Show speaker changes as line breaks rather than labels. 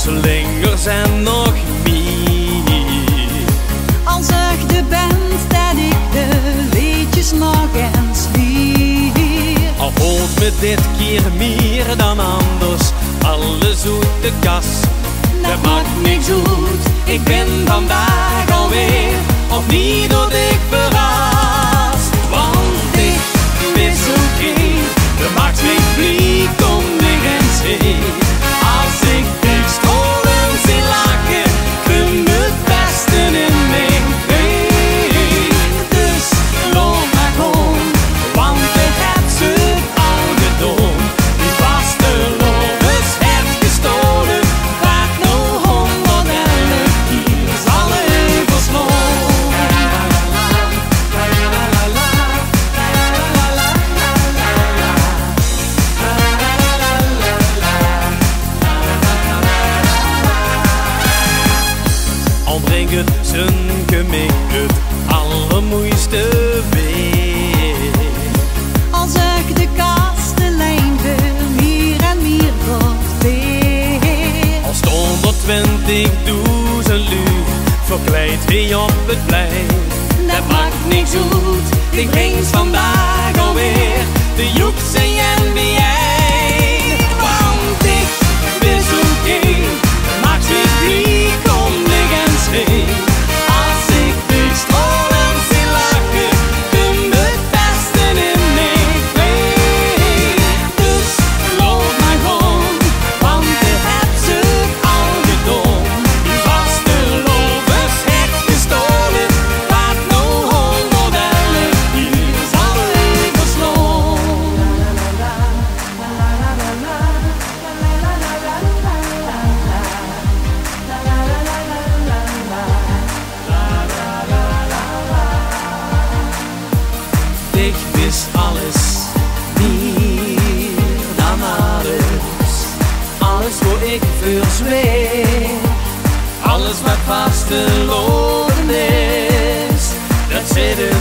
slingers en nog meer.
Als ik de band dat ik de liedjes nog eens leer.
Al voelt me dit keer meer dan anders, alles uit de kas. Dat maakt niks uit, ik ben vandaag alweer opnieuw door dich verrast. Want ik wist oké, de maakt me blij, kom nergens heen. Als ik dich stolen zie lachen, kun het beste in mijn been. Dus loop maar gewoon, want ik heb ze al gedaan. Die vaste lovers heeft gestolen, vaak nog 111 keer zal ik verslaan. Al brengt het zijn gemik het allermooiste weer.
Als ik de kastelein wil, hier en meer wordt weer.
Al stond er 20.000 lui, verkleed wie op het plein. Dat maakt niks uit, ik breng vandaag alweer de joeks en bijeen. Want ik wist oké, maakt me blij, kom nergens heen. Als ik dich stolen zie lachen, kun het beste in mij been. Dus loop maar gewoon, want ik heb ze al gedaan. Die vaste lovers heeft gestolen, wat nog 111 keer zal ik verslaan. Ik wist alles, meer dan alles. Alles voor ik verzweer. Alles wat vast te lopen is, dat zit er